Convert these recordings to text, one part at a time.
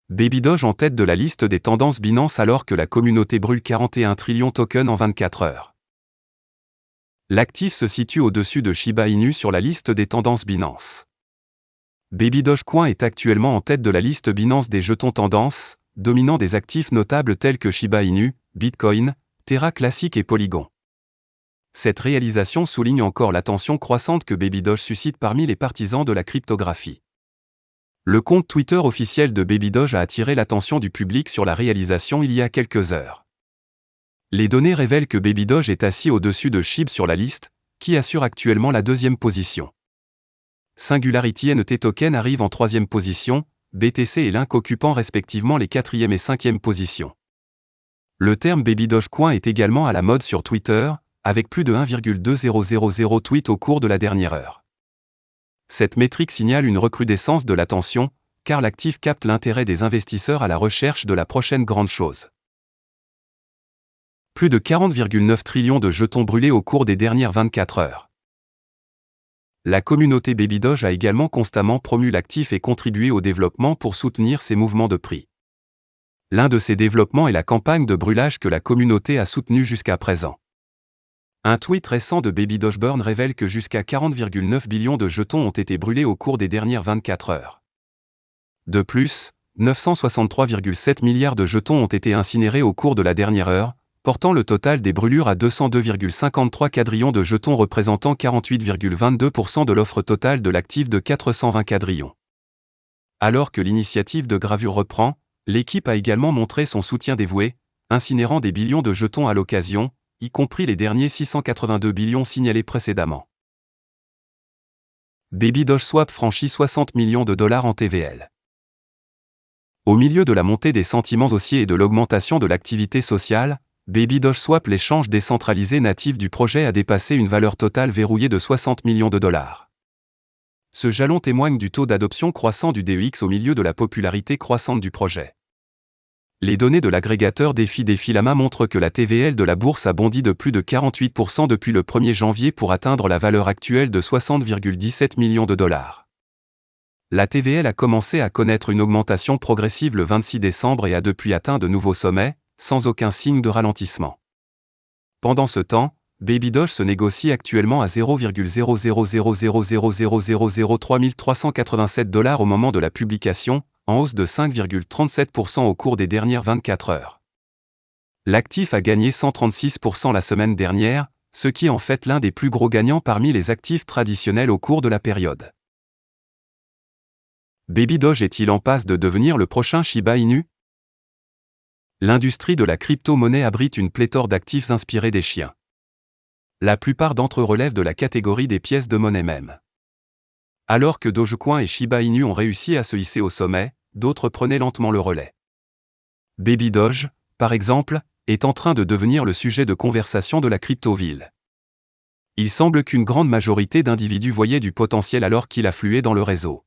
Baby Doge en tête de la liste des tendances Binance alors que la communauté brûle 41 trillions tokens en 24 heures. L'actif se situe au-dessus de Shiba Inu sur la liste des tendances Binance. Baby Dogecoin est actuellement en tête de la liste Binance des jetons tendances, dominant des actifs notables tels que Shiba Inu, Bitcoin, Terra Classic et Polygon. Cette réalisation souligne encore l'attention croissante que Baby Doge suscite parmi les partisans de la cryptographie. Le compte Twitter officiel de Baby Doge a attiré l'attention du public sur la réalisation il y a quelques heures. Les données révèlent que Baby Doge est assis au-dessus de SHIB sur la liste, qui assure actuellement la deuxième position. Singularity NT Token arrive en troisième position, BTC et Link occupant respectivement les quatrième et cinquième positions. Le terme Baby Dogecoin est également à la mode sur Twitter, avec plus de 1,2000 tweets au cours de la dernière heure. Cette métrique signale une recrudescence de l'attention, car l'actif capte l'intérêt des investisseurs à la recherche de la prochaine grande chose. Plus de 40,9 trillions de jetons brûlés au cours des dernières 24 heures. La communauté Baby Doge a également constamment promu l'actif et contribué au développement pour soutenir ses mouvements de prix. L'un de ces développements est la campagne de brûlage que la communauté a soutenue jusqu'à présent. Un tweet récent de Baby Doge Burn révèle que jusqu'à 40,9 billions de jetons ont été brûlés au cours des dernières 24 heures. De plus, 963,7 milliards de jetons ont été incinérés au cours de la dernière heure, portant le total des brûlures à 202,53 quadrillions de jetons représentant 48,22% de l'offre totale de l'actif de 420 quadrillions. Alors que l'initiative de gravure reprend, l'équipe a également montré son soutien dévoué, incinérant des billions de jetons à l'occasion, y compris les derniers 682 billions signalés précédemment. Baby Doge Swap franchit 60 millions de dollars en TVL. Au milieu de la montée des sentiments haussiers et de l'augmentation de l'activité sociale, Baby Doge Swap, l'échange décentralisé natif du projet, a dépassé une valeur totale verrouillée de 60 millions de dollars. Ce jalon témoigne du taux d'adoption croissant du DEX au milieu de la popularité croissante du projet. Les données de l'agrégateur Defilama montrent que la TVL de la bourse a bondi de plus de 48% depuis le 1er janvier pour atteindre la valeur actuelle de 60,17 millions de dollars. La TVL a commencé à connaître une augmentation progressive le 26 décembre et a depuis atteint de nouveaux sommets, sans aucun signe de ralentissement. Pendant ce temps, Baby Doge se négocie actuellement à 0,00000003387 $ au moment de la publication, en hausse de 5,37% au cours des dernières 24 heures. L'actif a gagné 136% la semaine dernière, ce qui en fait l'un des plus gros gagnants parmi les actifs traditionnels au cours de la période. Baby Doge est-il en passe de devenir le prochain Shiba Inu? L'industrie de la crypto-monnaie abrite une pléthore d'actifs inspirés des chiens. La plupart d'entre eux relèvent de la catégorie des pièces de monnaie même. Alors que Dogecoin et Shiba Inu ont réussi à se hisser au sommet, d'autres prenaient lentement le relais. Baby Doge, par exemple, est en train de devenir le sujet de conversation de la crypto-ville. Il semble qu'une grande majorité d'individus voyaient du potentiel alors qu'il affluait dans le réseau.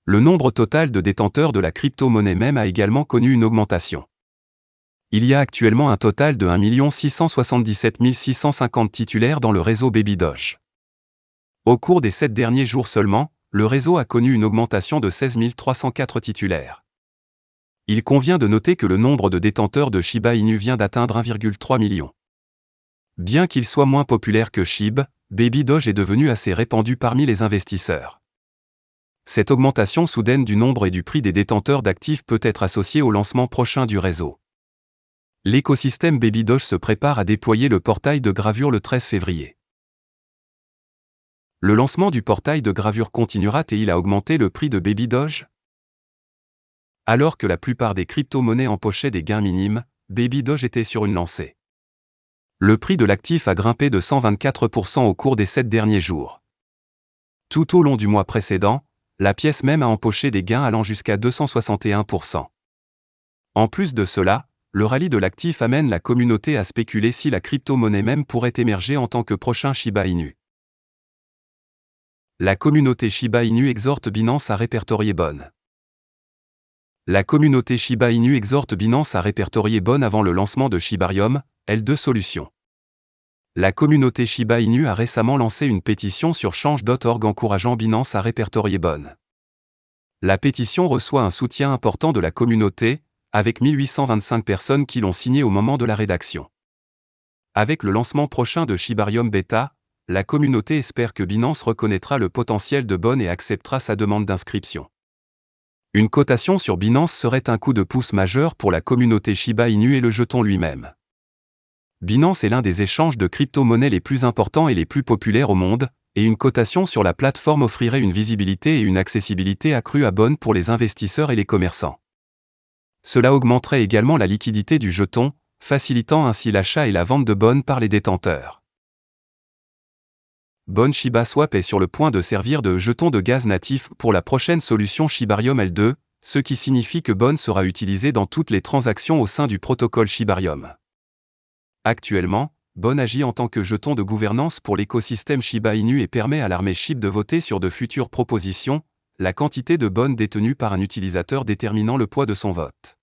Le nombre total de détenteurs de la crypto-monnaie même a également connu une augmentation. Il y a actuellement un total de 1 677 650 titulaires dans le réseau Baby Doge. Au cours des 7 derniers jours seulement, le réseau a connu une augmentation de 16 304 titulaires. Il convient de noter que le nombre de détenteurs de Shiba Inu vient d'atteindre 1,3 million. Bien qu'il soit moins populaire que SHIB, Baby Doge est devenu assez répandu parmi les investisseurs. Cette augmentation soudaine du nombre et du prix des détenteurs d'actifs peut être associée au lancement prochain du réseau. L'écosystème Baby Doge se prépare à déployer le portail de gravure le 13 février. Le lancement du portail de gravure continuera-t-il à augmenter le prix de Baby Doge? Alors que la plupart des crypto-monnaies empochaient des gains minimes, Baby Doge était sur une lancée. Le prix de l'actif a grimpé de 124% au cours des 7 derniers jours. Tout au long du mois précédent, la pièce même a empoché des gains allant jusqu'à 261%. En plus de cela, le rallye de l'actif amène la communauté à spéculer si la crypto-monnaie même pourrait émerger en tant que prochain Shiba Inu. La communauté Shiba Inu exhorte Binance à répertorier Bon. La communauté Shiba Inu exhorte Binance à répertorier Bon avant le lancement de Shibarium, L2 Solutions. La communauté Shiba Inu a récemment lancé une pétition sur change.org encourageant Binance à répertorier Bon. La pétition reçoit un soutien important de la communauté, avec 1825 personnes qui l'ont signée au moment de la rédaction. Avec le lancement prochain de Shibarium Beta, la communauté espère que Binance reconnaîtra le potentiel de Bon et acceptera sa demande d'inscription. Une cotation sur Binance serait un coup de pouce majeur pour la communauté Shiba Inu et le jeton lui-même. Binance est l'un des échanges de crypto-monnaies les plus importants et les plus populaires au monde, et une cotation sur la plateforme offrirait une visibilité et une accessibilité accrue à Bon pour les investisseurs et les commerçants. Cela augmenterait également la liquidité du jeton, facilitant ainsi l'achat et la vente de Bon par les détenteurs. Bon Shiba Swap est sur le point de servir de jeton de gaz natif pour la prochaine solution Shibarium L2, ce qui signifie que Bon sera utilisé dans toutes les transactions au sein du protocole Shibarium. Actuellement, Bon agit en tant que jeton de gouvernance pour l'écosystème Shiba Inu et permet à l'armée SHIB de voter sur de futures propositions, la quantité de Bon détenue par un utilisateur déterminant le poids de son vote.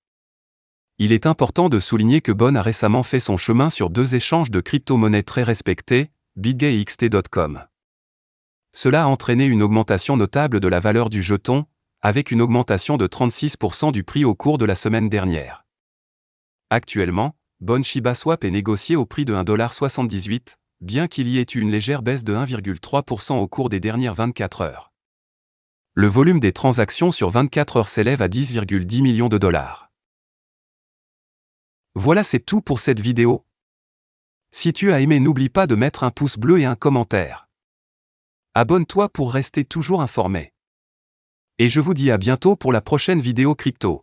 Il est important de souligner que Bon a récemment fait son chemin sur deux échanges de crypto-monnaies très respectés, BitGay et XT.com. Cela a entraîné une augmentation notable de la valeur du jeton, avec une augmentation de 36% du prix au cours de la semaine dernière. Actuellement, Bon Shiba Swap est négocié au prix de 1,78$, bien qu'il y ait eu une légère baisse de 1,3% au cours des dernières 24 heures. Le volume des transactions sur 24 heures s'élève à 10,10 millions de dollars. Voilà, c'est tout pour cette vidéo. Si tu as aimé, n'oublie pas de mettre un pouce bleu et un commentaire. Abonne-toi pour rester toujours informé. Et je vous dis à bientôt pour la prochaine vidéo crypto.